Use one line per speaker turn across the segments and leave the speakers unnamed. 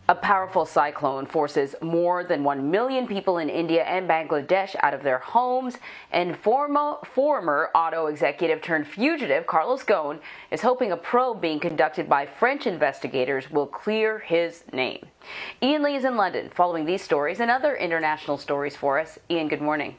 A powerful cyclone forces more than 1 million people in India and Bangladesh out of their homes, and former auto executive turned fugitive Carlos Ghosn is hoping a probe being conducted by French investigators will clear his name. Ian Lee is in London following these stories and other international stories for us. Ian, good morning.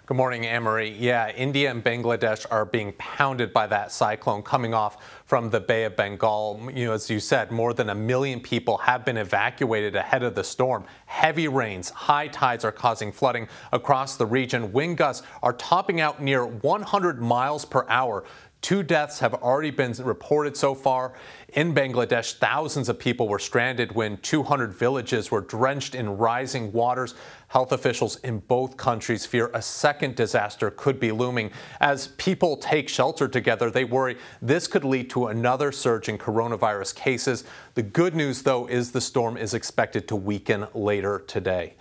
Good morning, Anne-Marie. Yeah, India and Bangladesh are being pounded by that cyclone coming off from the Bay of Bengal. As you said, more than 1 million people have been evacuated ahead of the storm. Heavy rains, high tides are causing flooding across the region. Wind gusts are topping out near 100 miles per hour. 2 deaths have already been reported so far. In Bangladesh, thousands of people were stranded when 200 villages were drenched in rising waters. Health officials in both countries fear a second disaster could be looming. As people take shelter together, they worry this could lead to another surge in coronavirus cases. The good news, though, is the storm is expected to weaken later today.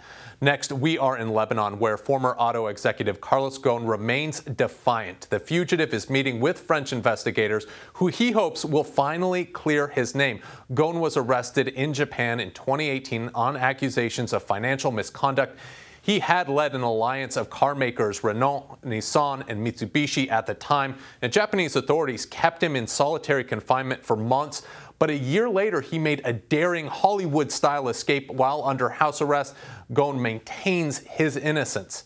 Next, we are in Lebanon, where former auto executive Carlos Ghosn remains defiant. The fugitive is meeting with French investigators, who he hopes will finally clear his name. Ghosn was arrested in Japan in 2018 on accusations of financial misconduct. He had led an alliance of car makers Renault, Nissan, and Mitsubishi at the time. And Japanese authorities kept him in solitary confinement for months. But a year later, he made a daring Hollywood-style escape while under house arrest. Ghosn maintains his innocence.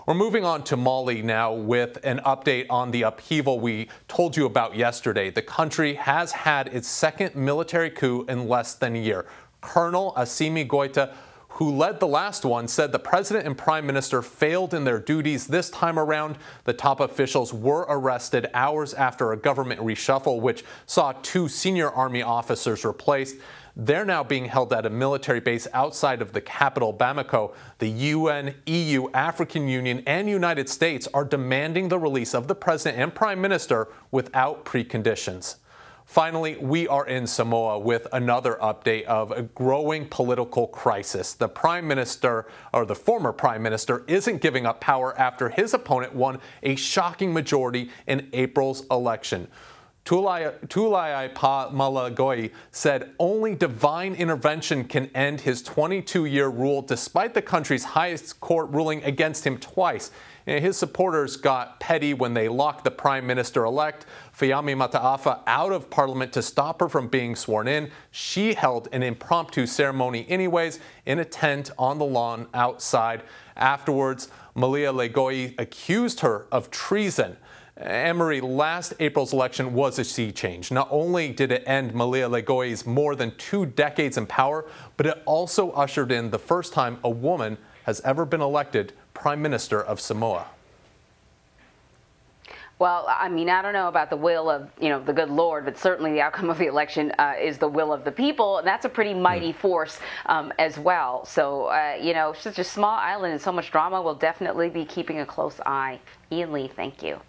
We're moving on to Mali now with an update on the upheaval we told you about yesterday. The country has had its second military coup in less than a year. Colonel Assimi Goïta, who led the last one, said the president and prime minister failed in their duties this time around. The top officials were arrested hours after a government reshuffle, which saw 2 senior army officers replaced. They're now being held at a military base outside of the capital, Bamako. The UN, EU, African Union, and United States are demanding the release of the president and prime minister without preconditions. Finally, we are in Samoa with another update of a growing political crisis. The prime minister, or the former prime minister, isn't giving up power after his opponent won a shocking majority in April's election. Tuliai Malagoi said only divine intervention can end his 22-year rule, despite the country's highest court ruling against him twice. His supporters got petty when they locked the prime minister-elect, Fayami Mataafa, out of parliament to stop her from being sworn in. She held an impromptu ceremony anyways in a tent on the lawn outside. Afterwards, Malia Legoi accused her of treason. Anne-Marie, last April's election was a sea change. Not only did it end Malia Legoi's more than 2 decades in power, but it also ushered in the first time a woman has ever been elected Prime Minister of Samoa.
Well, I mean, I don't know about the will of, the good Lord, but certainly the outcome of the election is the will of the people. And that's a pretty mighty force as well. So, such a small island and so much drama, we'll definitely be keeping a close eye. Ian Lee, thank you.